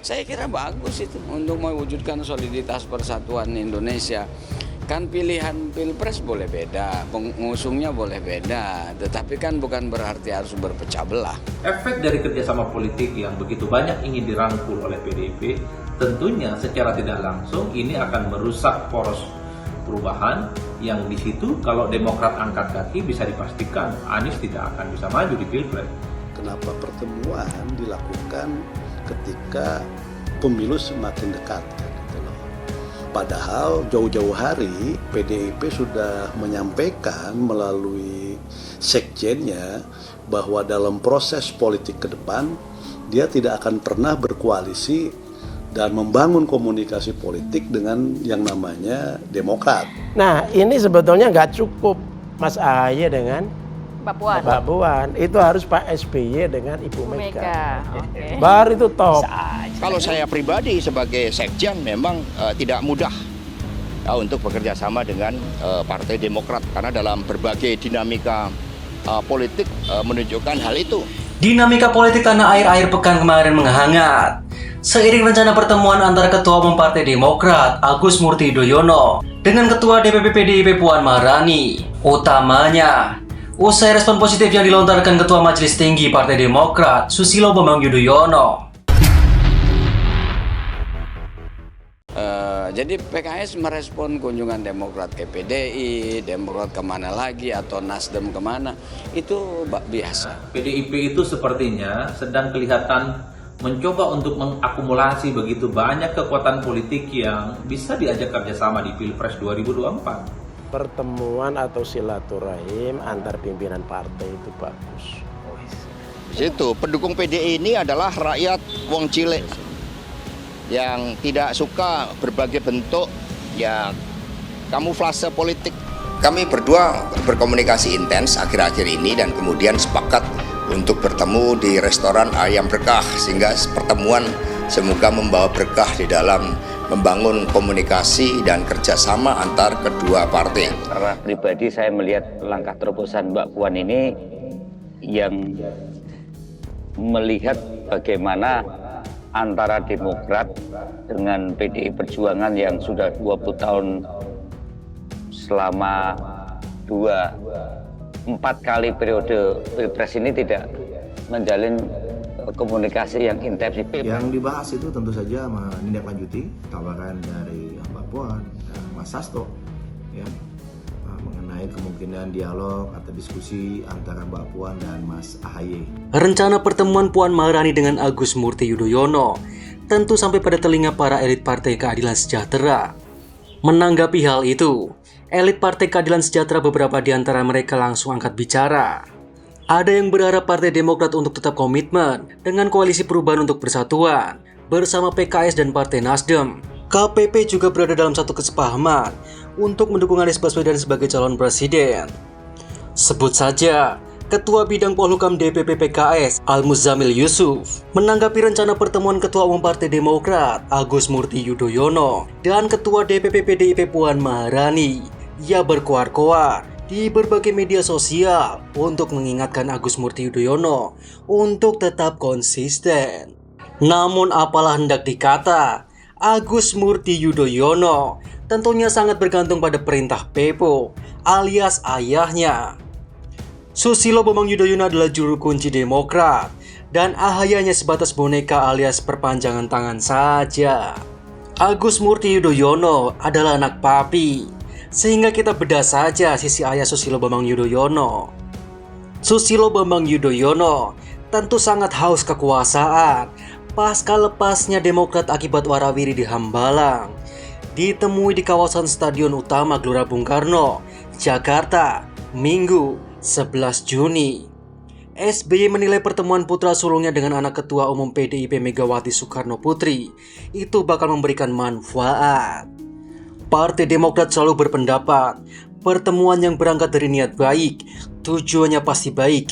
Saya kira bagus itu untuk mewujudkan soliditas persatuan Indonesia. Kan pilihan pilpres boleh beda, pengusungnya boleh beda, tetapi kan bukan berarti harus berpecah belah. Efek dari kerjasama politik yang begitu banyak ingin dirangkul oleh PDIP, tentunya secara tidak langsung ini akan merusak poros perubahan yang di situ kalau Demokrat angkat kaki bisa dipastikan Anies tidak akan bisa maju di pilpres. Kenapa pertemuan dilakukan ketika pemilu semakin dekat? Padahal jauh-jauh hari PDIP sudah menyampaikan melalui sekjennya bahwa dalam proses politik ke depan dia tidak akan pernah berkoalisi dan membangun komunikasi politik dengan yang namanya Demokrat. Nah ini sebetulnya nggak cukup Mas Ahaye dengan Mbak Puan. Itu harus Pak SBY dengan Ibu Mega. Okay. Baru itu top. Kalau saya pribadi sebagai sekjen memang tidak mudah untuk bekerja sama dengan Partai Demokrat karena dalam berbagai dinamika politik menunjukkan hal itu. Dinamika politik tanah air akhir pekan kemarin menghangat. Seiring rencana pertemuan antara Ketua Umum Partai Demokrat Agus Murti Yudhoyono dengan Ketua DPP PDIP Puan Maharani, utamanya usai respon positif yang dilontarkan Ketua Majelis Tinggi Partai Demokrat Susilo Bambang Yudhoyono. Jadi PKS merespon kunjungan Demokrat ke PDI, Demokrat kemana lagi atau Nasdem kemana, itu biasa. PDIP itu sepertinya sedang kelihatan mencoba untuk mengakumulasi begitu banyak kekuatan politik yang bisa diajak kerjasama di Pilpres 2024. Pertemuan atau silaturahim antar pimpinan partai itu bagus. Situ pendukung PDI ini adalah rakyat wong cilik yang tidak suka berbagai bentuk ya kamuflase politik. Kami berdua berkomunikasi intens akhir-akhir ini dan kemudian sepakat untuk bertemu di restoran Ayam Berkah sehingga pertemuan semoga membawa berkah di dalam membangun komunikasi dan kerjasama antar kedua partai. Secara pribadi saya melihat langkah terobosan Mbak Puan ini yang melihat bagaimana antara Demokrat dengan PDI Perjuangan yang sudah 20 tahun selama 4 kali periode Pilpres ini tidak menjalin komunikasi yang intensif. Yang dibahas itu tentu saja menindaklanjuti tawaran dari Mbak Puan dan Mas Sasto ya, mengenai kemungkinan dialog atau diskusi antara Mbak Puan dan Mas Ahaye. Rencana pertemuan Puan Maharani dengan Agus Murti Yudhoyono tentu sampai pada telinga para elit Partai Keadilan Sejahtera. Menanggapi hal itu, elit Partai Keadilan Sejahtera beberapa di antara mereka langsung angkat bicara. Ada yang berharap Partai Demokrat untuk tetap komitmen dengan Koalisi Perubahan untuk Persatuan bersama PKS dan Partai Nasdem. KPP juga berada dalam satu kesepahaman untuk mendukung Anies Baswedan sebagai calon presiden. Sebut saja, Ketua Bidang Polhukam DPP PKS Al-Muzamil Yusuf menanggapi rencana pertemuan Ketua Umum Partai Demokrat Agus Murti Yudhoyono dan Ketua DPP PDIP Puan Maharani. Ia berkoar-koar di berbagai media sosial untuk mengingatkan Agus Murti Yudhoyono untuk tetap konsisten. Namun apalah hendak dikata, Agus Murti Yudhoyono tentunya sangat bergantung pada perintah Pepo alias ayahnya. Susilo Bambang Yudhoyono adalah juru kunci Demokrat dan Ahaye hanya sebatas boneka alias perpanjangan tangan saja. Agus Murti Yudhoyono adalah anak papi, sehingga kita bedah saja sisi ayah Susilo Bambang Yudhoyono. Susilo Bambang Yudhoyono tentu sangat haus kekuasaan pasca lepasnya Demokrat akibat warawiri di Hambalang. Ditemui di kawasan Stadion Utama Gelora Bung Karno, Jakarta, Minggu 11 Juni. SBY menilai pertemuan putra sulungnya dengan anak Ketua Umum PDIP Megawati Soekarno Putri itu bakal memberikan manfaat. Partai Demokrat selalu berpendapat pertemuan yang berangkat dari niat baik, tujuannya pasti baik.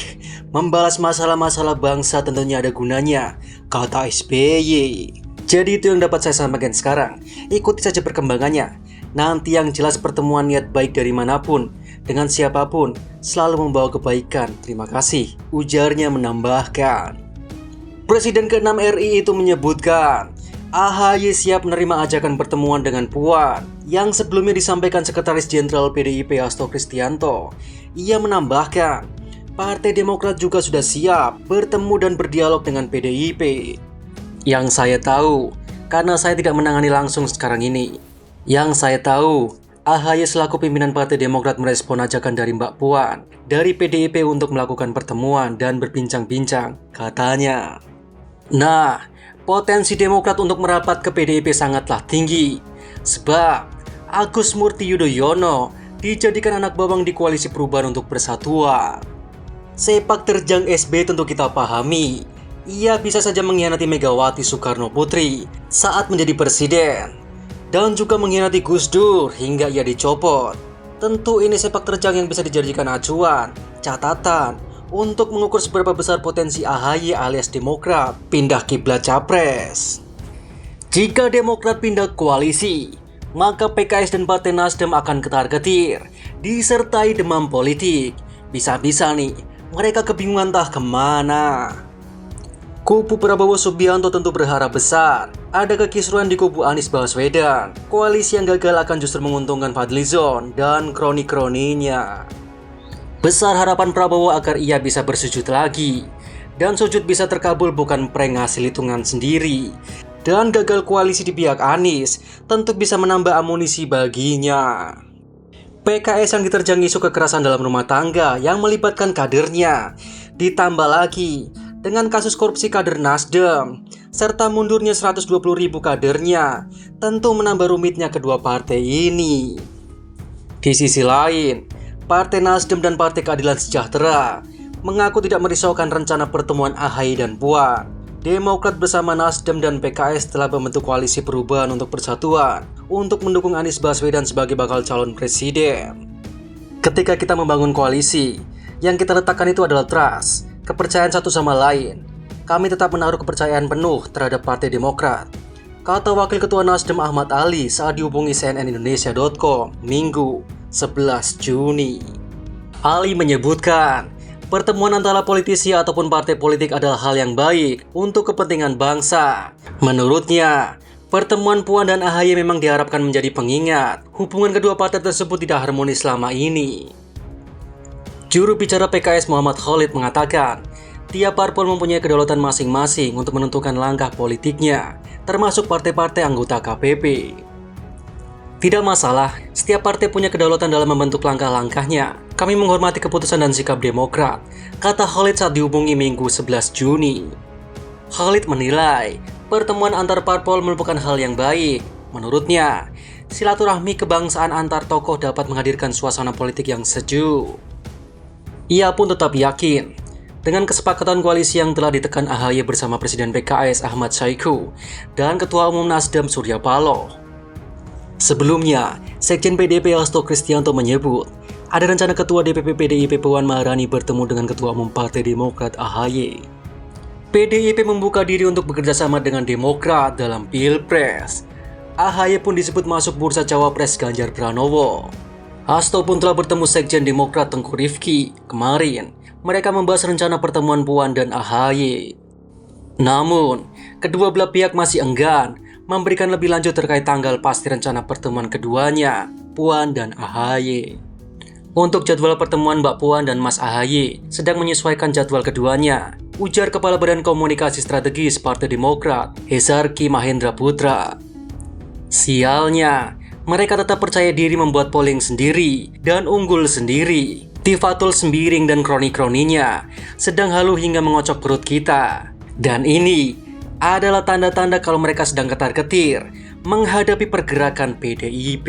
Membalas masalah-masalah bangsa tentunya ada gunanya, kata SBY. Jadi itu yang dapat saya sampaikan sekarang. Ikuti saja perkembangannya. Nanti yang jelas pertemuan niat baik dari manapun, dengan siapapun, selalu membawa kebaikan. Terima kasih, ujarnya menambahkan. Presiden ke-6 RI itu menyebutkan, AHY siap menerima ajakan pertemuan dengan Puan yang sebelumnya disampaikan Sekretaris Jenderal PDIP Hasto Kristianto. Ia menambahkan, Partai Demokrat juga sudah siap bertemu dan berdialog dengan PDIP. Yang saya tahu, karena saya tidak menangani langsung sekarang ini. Yang saya tahu, AHY selaku pimpinan Partai Demokrat merespon ajakan dari Mbak Puan dari PDIP untuk melakukan pertemuan dan berbincang-bincang, katanya. Nah, potensi Demokrat untuk merapat ke PDIP sangatlah tinggi, sebab Agus Murty Yudhoyono dijadikan anak bawang di Koalisi Perubahan untuk Persatuan. Sepak terjang SBY tentu kita pahami, ia bisa saja mengkhianati Megawati Soekarno Putri saat menjadi presiden, dan juga mengkhianati Gus Dur hingga ia dicopot. Tentu ini sepak terjang yang bisa dijadikan acuan, catatan, untuk mengukur seberapa besar potensi AHY alias Demokrat pindah kiblat capres. Jika Demokrat pindah koalisi, maka PKS dan Partai Nasdem akan ketar-ketir, disertai demam politik. Bisa-bisa nih, mereka kebingungan entah kemana. Kubu Prabowo Subianto tentu berharap besar ada kekisruhan di kubu Anies Baswedan. Koalisi yang gagal akan justru menguntungkan Fadlizon dan kroni-kroninya. Besar harapan Prabowo agar ia bisa bersujud lagi, dan sujud bisa terkabul bukan prank hasil hitungan sendiri. Dan gagal koalisi di pihak Anies tentu bisa menambah amunisi baginya. PKS yang diterjang isu kekerasan dalam rumah tangga yang melibatkan kadernya, ditambah lagi dengan kasus korupsi kader Nasdem, serta mundurnya 120.000 kadernya, tentu menambah rumitnya kedua partai ini. Di sisi lain, Partai Nasdem dan Partai Keadilan Sejahtera mengaku tidak merisaukan rencana pertemuan AHY dan Puan. Demokrat bersama Nasdem dan PKS telah membentuk Koalisi Perubahan untuk Persatuan untuk mendukung Anies Baswedan sebagai bakal calon presiden. Ketika kita membangun koalisi, yang kita letakkan itu adalah trust, kepercayaan satu sama lain. Kami tetap menaruh kepercayaan penuh terhadap Partai Demokrat, kata Wakil Ketua Nasdem Ahmad Ali saat dihubungi cnnindonesia.com Minggu 11 Juni. Ali menyebutkan, pertemuan antara politisi ataupun partai politik adalah hal yang baik untuk kepentingan bangsa. Menurutnya, pertemuan Puan dan AHY memang diharapkan menjadi pengingat hubungan kedua partai tersebut tidak harmonis selama ini. Juru bicara PKS Muhammad Khalid mengatakan, tiap parpol mempunyai kedaulatan masing-masing untuk menentukan langkah politiknya, termasuk partai-partai anggota KPP. Tidak masalah, setiap partai punya kedaulatan dalam membentuk langkah-langkahnya. Kami menghormati keputusan dan sikap Demokrat, kata Khalid saat dihubungi Minggu 11 Juni. Khalid menilai, pertemuan antar parpol merupakan hal yang baik. Menurutnya, silaturahmi kebangsaan antar tokoh dapat menghadirkan suasana politik yang sejuk. Ia pun tetap yakin, dengan kesepakatan koalisi yang telah ditekan AHY bersama Presiden PKS Ahmad Saiku dan Ketua Umum Nasdem Surya Paloh. Sebelumnya, Sekjen PDIP Hasto Kristianto menyebut, ada rencana Ketua DPP PDIP Puan Maharani bertemu dengan Ketua Umum Partai Demokrat AHY. PDIP membuka diri untuk bekerjasama dengan Demokrat dalam Pilpres. AHY pun disebut masuk bursa cawapres Ganjar Pranowo. Hasto pun telah bertemu Sekjen Demokrat Tengku Rifki kemarin. Mereka membahas rencana pertemuan Puan dan AHY. Namun, kedua belah pihak masih enggan memberikan lebih lanjut terkait tanggal pasti rencana pertemuan keduanya, Puan dan AHY. Untuk jadwal pertemuan Mbak Puan dan Mas AHY sedang menyesuaikan jadwal keduanya, ujar Kepala Badan Komunikasi Strategis Partai Demokrat, Hezarki Mahendra Putra. Sialnya, mereka tetap percaya diri membuat polling sendiri dan unggul sendiri. Tifatul Sembiring dan kroni-kroninya sedang halu hingga mengocok perut kita. Dan ini adalah tanda-tanda kalau mereka sedang ketar-ketir menghadapi pergerakan PDIP.